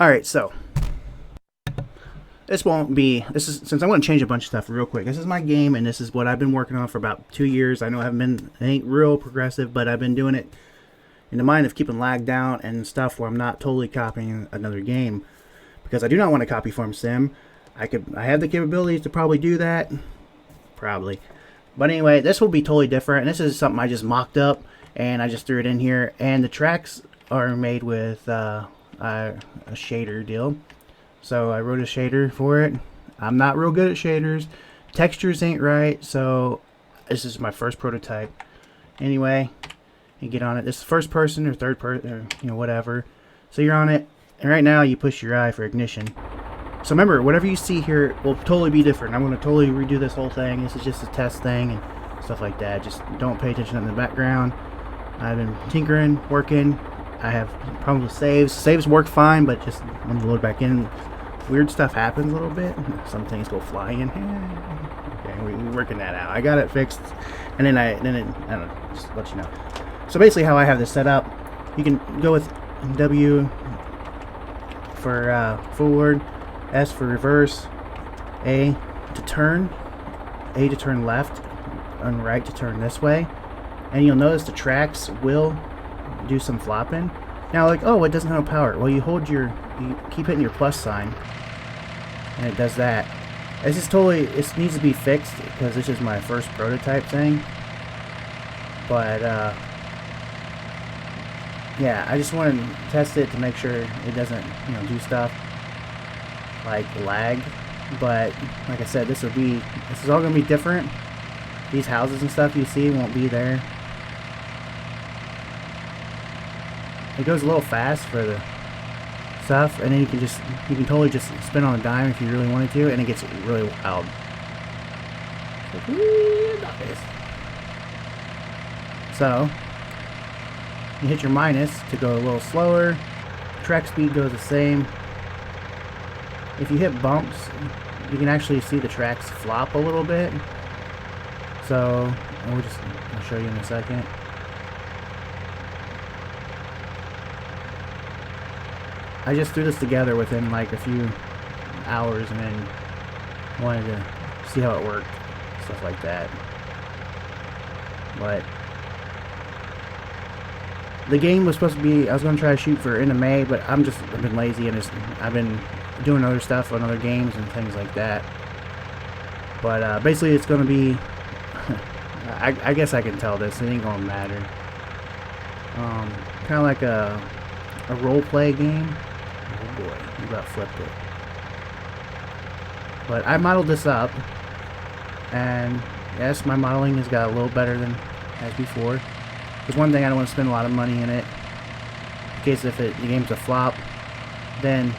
Alright, so this won't be. This is since I'm going to change a bunch of stuff real quick. This is my game, and this is what I've been working on for about 2 years. I know I haven't been. It ain't real progressive, but I've been doing it in the mind of keeping lag down and stuff where I'm not totally copying another game because I do not want to copy Farm Sim. I have the capabilities to probably do that, probably. But anyway, this will be totally different. And this is something I just mocked up and I just threw it in here. And the tracks are made with a shader deal. So I wrote a shader for it. I'm not real good at shaders. Textures ain't right, so this is my first prototype. Anyway, you get on it. This is first person or third person, or whatever. So you're on it, and right now you push your I for ignition. So remember, whatever you see here will totally be different. I'm going to totally redo this whole thing. This is just a test thing and stuff like that. Just don't pay attention in the background. I've been tinkering, working. I have problems with saves. Saves work fine, but just when you load back in, weird stuff happens a little bit. Some things go flying. Okay, we're working that out. I got it fixed, and then I don't know, just let you know. So basically, how I have this set up, you can go with W for forward, S for reverse, A to turn left, and right to turn this way, and you'll notice the tracks will do some flopping. Now, like, oh, it doesn't have power. Well, you keep hitting your plus sign, and it does that. This is totally, it needs to be fixed because this is my first prototype thing. But yeah, I just want to test it to make sure it doesn't, do stuff like lag. But like I said, this is all gonna be different. These houses and stuff you see won't be there. It goes a little fast for the stuff, and then you can totally just spin on a dime if you really wanted to, and it gets really wild. So you hit your minus to go a little slower. Track speed goes the same. If you hit bumps, you can actually see the tracks flop a little bit. So I'll show you in a second. I just threw this together within like a few hours and then wanted to see how it worked, stuff like that. But the game was supposed to be, I was going to try to shoot for end of May, but I've been lazy and I've been doing other stuff on other games and things like that. But basically it's going to be, I guess I can tell this, it ain't going to matter. Kind of like a role play game. Oh boy, you about flipped it. But I modeled this up, and yes, my modeling has got a little better than as before. There's one thing, I don't want to spend a lot of money in it, in case if the game's a flop, then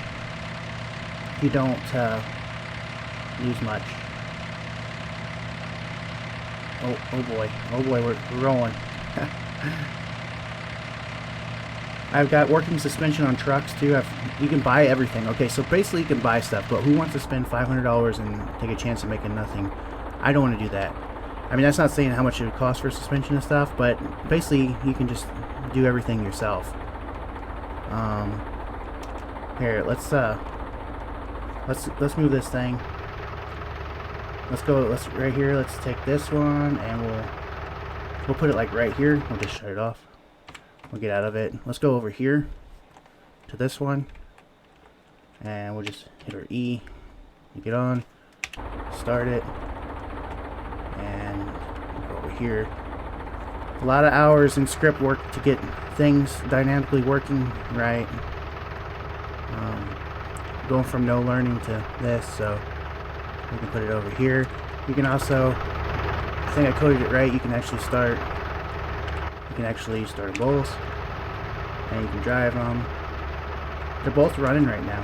you don't lose much. Oh boy, we're rolling. I've got working suspension on trucks too. You can buy everything. Okay, so basically you can buy stuff, but who wants to spend $500 and take a chance of making nothing? I don't want to do that. I mean, that's not saying how much it would cost for suspension and stuff, but basically you can just do everything yourself. Here, let's move this thing. Let's right here. Let's take this one and we'll put it like right here. We'll just shut it off. We'll get out of it. Let's go over here to this one, and we'll just hit our E. You get on, start it, and go over here. A lot of hours in script work to get things dynamically working right. Going from no learning to this, so we can put it over here. You can also, I think I coded it right. You can actually start them both, and you can drive them. They're both running right now.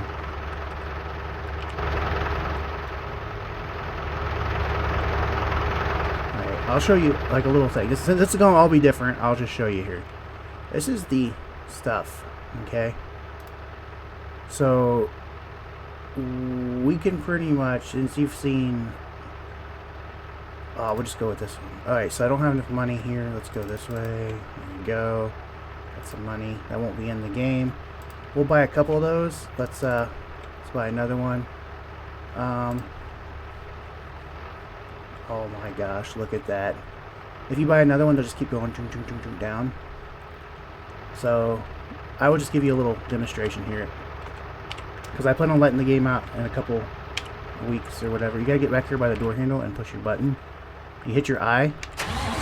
Alright, I'll show you like a little thing. This is gonna all be different. I'll just show you here. This is the stuff, okay? So we can pretty much, since you've seen, we'll just go with this one. Alright, so I don't have enough money here. Let's go this way. There you go. Got some money. That won't be in the game. we'll buy a couple of those. Let's buy another one. Oh my gosh, look at that. If you buy another one, they'll just keep going down. So I will just give you a little demonstration here, because I plan on letting the game out in a couple weeks or whatever. You gotta get back here by the door handle and push your button. You hit your I,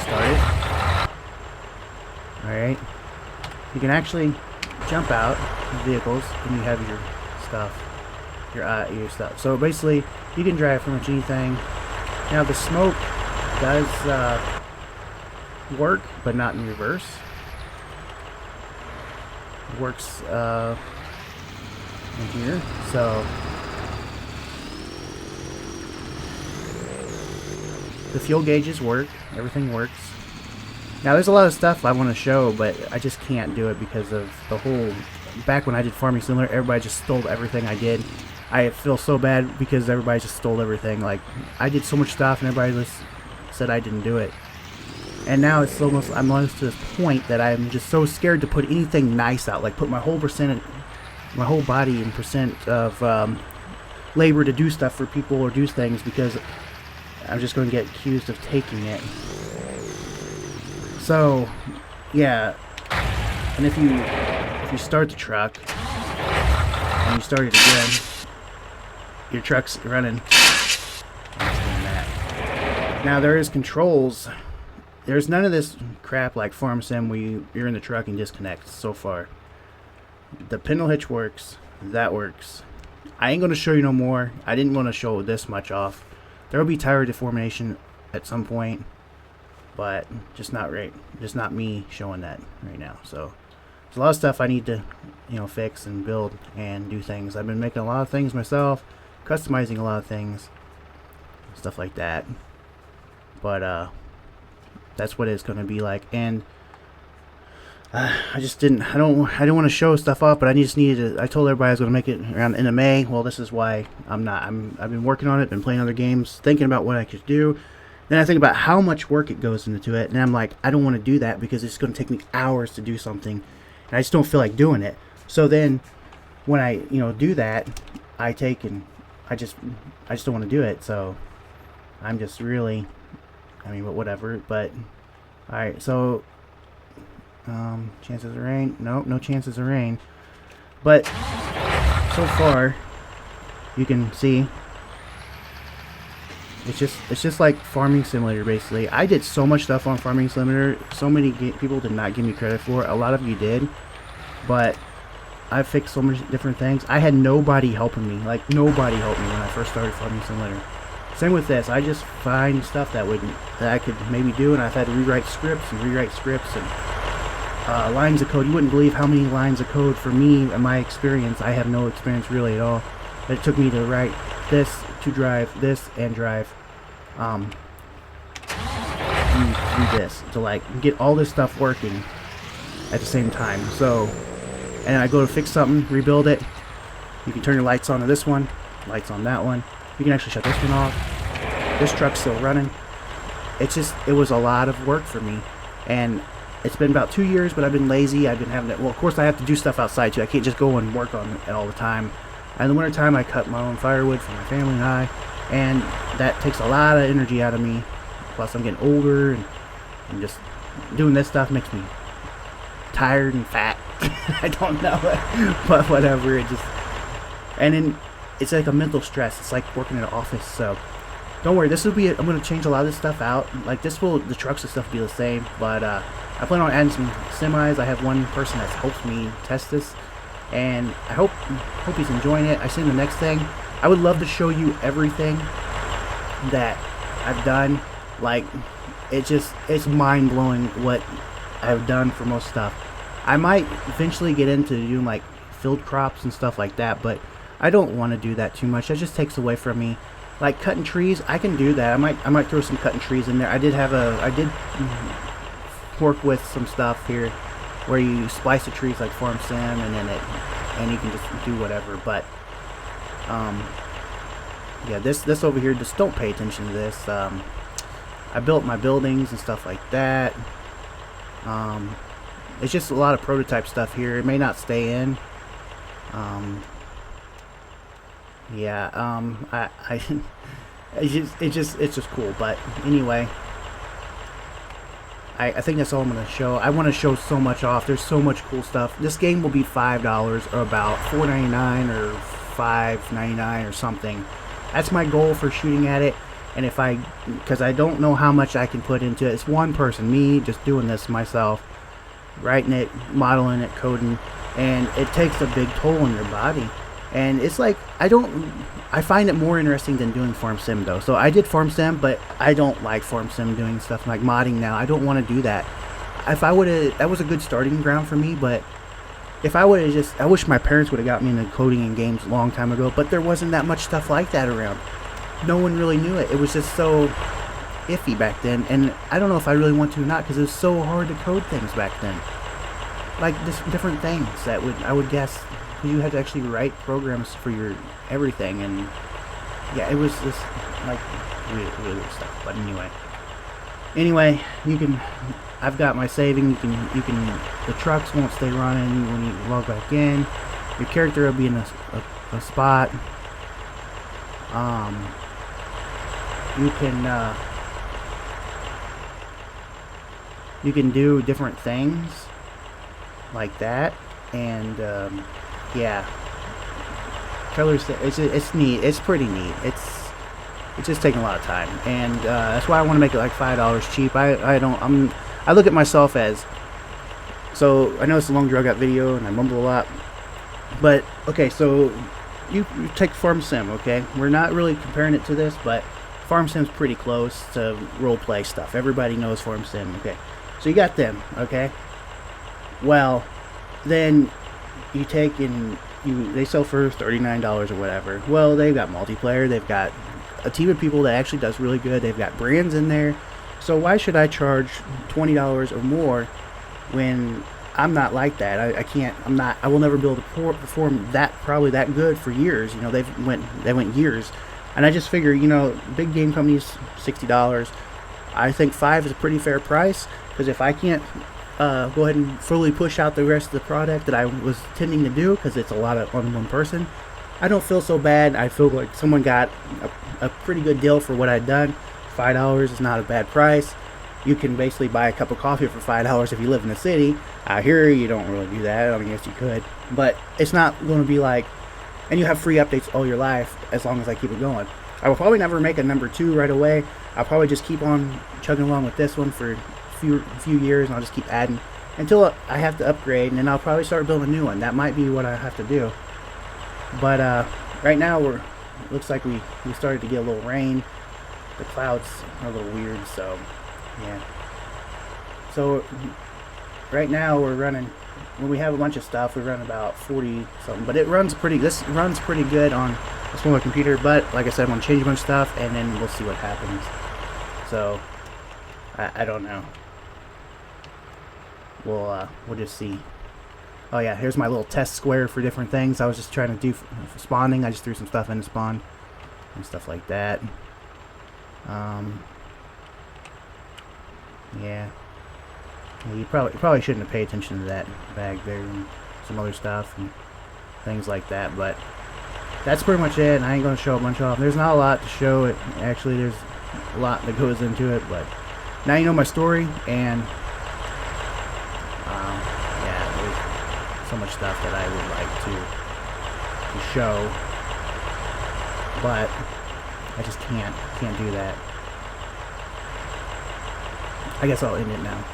start it. Alright. You can actually jump out of vehicles and you have your stuff. Your stuff. So basically, you can drive pretty much anything. Now the smoke does work, but not in reverse. It works in here. So the fuel gauges work. Everything works. Now there's a lot of stuff I want to show, but I just can't do it because of the whole... Back when I did Farming Simulator, everybody just stole everything I did. I feel so bad because everybody just stole everything. Like, I did so much stuff and everybody just said I didn't do it. And now it's almost, I'm almost to this point that I'm just so scared to put anything nice out. Like, put my whole body in percent of labor to do stuff for people or do things, because I'm just going to get accused of taking it. So, yeah. And if you start the truck and you start it again, your truck's running. Now there is controls. There's none of this crap like Farm Sim where you're in the truck and disconnect so far. The pintle hitch works. That works. I ain't going to show you no more. I didn't want to show this much off. There will be tire deformation at some point, but just not right. Just not me showing that right now. So there's a lot of stuff I need to, fix and build and do things. I've been making a lot of things myself, customizing a lot of things, stuff like that. But that's what it's going to be like. And I don't want to show stuff off, but I told everybody I was going to make it around end of May. Well, this is why I've been working on it, been playing other games, thinking about what I could do. Then I think about how much work it goes into it, and I'm like, I don't want to do that because it's going to take me hours to do something, and I just don't feel like doing it. So then when I do that, I just don't want to do it. So I'm just really, whatever. But all right, so chances of rain? Nope, no chances of rain. But so far, you can see it's just like Farming Simulator basically. I did so much stuff on Farming Simulator. So many people did not give me credit for it. A lot of you did, but I fixed so many different things. I had nobody helping me. Like, nobody helped me when I first started Farming Simulator. Same with this. I just find stuff that I could maybe do, and I've had to rewrite scripts and lines of code. You wouldn't believe how many lines of code for me and my experience. I have no experience really at all. It took me to write this, to drive this, and drive do this, to like get all this stuff working at the same time. So, and I go to fix something, rebuild it. You can turn your lights on to this one, lights on that one. You can actually shut this one off. This truck's still running. It was a lot of work for me, and it's been about 2 years, but I've been lazy. I've been having it. Well, of course, I have to do stuff outside too. I can't just go and work on it all the time. And in the wintertime, I cut my own firewood for my family and I, and that takes a lot of energy out of me. Plus, I'm getting older, and just doing this stuff makes me tired and fat. I don't know, but whatever. And then it's like a mental stress. It's like working in an office. So don't worry. I'm going to change a lot of this stuff out. Like the trucks and stuff will be the same, but I plan on adding some semis. I have one person that helps me test this, and I hope he's enjoying it. I see the next thing. I would love to show you everything that I've done. Like, it's mind-blowing what I've done for most stuff. I might eventually get into doing like field crops and stuff like that, but I don't want to do that too much. That just takes away from me. Like cutting trees, I can do that. I might throw some cutting trees in there. I did work with some stuff here where you splice the trees like Farm Sim, and you can just do whatever. But yeah, this over here, just don't pay attention to this. I built my buildings and stuff like that. It's just a lot of prototype stuff here. It may not stay in, Um, yeah, I it's just cool. But anyway, I think that's all I'm gonna show. I want to show so much off. There's so much cool stuff. This game will be $5 or about $4.99 or $5.99 or something. That's my goal for shooting at it. And if because I don't know how much I can put into it. It's one person, me, just doing this myself, writing it, modeling it, coding, and it takes a big toll on your body. And it's like, I find it more interesting than doing Farm Sim though. So I did Farm Sim, but I don't like Farm Sim doing stuff like modding now. I don't want to do that. If I would have, that was a good starting ground for me, but if I would have just, I wish my parents would have got me into coding in games a long time ago, but there wasn't that much stuff like that around. No one really knew it. It was just so iffy back then, and I don't know if I really want to or not, because it was so hard to code things back then. Like, just different things that I would guess, you had to actually write programs for your everything, and yeah, it was just like really weird stuff. But anyway, you can, I've got my saving. You can the trucks won't stay running when you log back in. Your character will be in a spot. You can do different things like that, and yeah, colors. It's neat. It's pretty neat. It's just taking a lot of time, and that's why I want to make it like $5 cheap. I look at myself as, so I know it's a long drug out video and I mumble a lot, but okay, so you take Farm Sim, okay? We're not really comparing it to this, but Farm Sim's pretty close to role play stuff. Everybody knows Farm Sim, okay? So you got them, okay? Well, then you take and they sell for $39 or whatever. Well, they've got multiplayer. They've got a team of people that actually does really good. They've got brands in there. So why should I charge $20 or more when I'm not like that? I will never be able to perform probably that good for years. You know, they went years. And I just figure, you know, big game companies, $60. I think $5 is a pretty fair price, because if I can't go ahead and fully push out the rest of the product that I was intending to do, because it's a lot on one person, I don't feel so bad. I feel like someone got a pretty good deal for what I'd done. $5 is not a bad price. You can basically buy a cup of coffee for $5 if you live in the city. Out here, you don't really do that. I mean, yes, you could, but it's not going to be like, and you have free updates all your life as long as I keep it going. I will probably never make a number 2 right away. I'll probably just keep on chugging along with this one for a few years, and I'll just keep adding until I have to upgrade, and then I'll probably start building a new one. That might be what I have to do. But right now it looks like we started to get a little rain. The clouds are a little weird, so yeah. So right now we're running, when we have a bunch of stuff, we run about 40 something, but this runs pretty good on a smaller computer. But like I said, I'm gonna change a bunch of stuff, and then we'll see what happens. So I don't know. We'll just see. Oh yeah, here's my little test square for different things. I was just trying to do for spawning. I just threw some stuff into spawn and stuff like that. Yeah. You probably shouldn't have paid attention to that bag there and some other stuff and things like that, but that's pretty much it. And I ain't gonna show a bunch off. There's not a lot to show it. Actually, there's a lot that goes into it, but now you know my story, and yeah, there's so much stuff that I would like to show, but I just can't do that. I guess I'll end it now.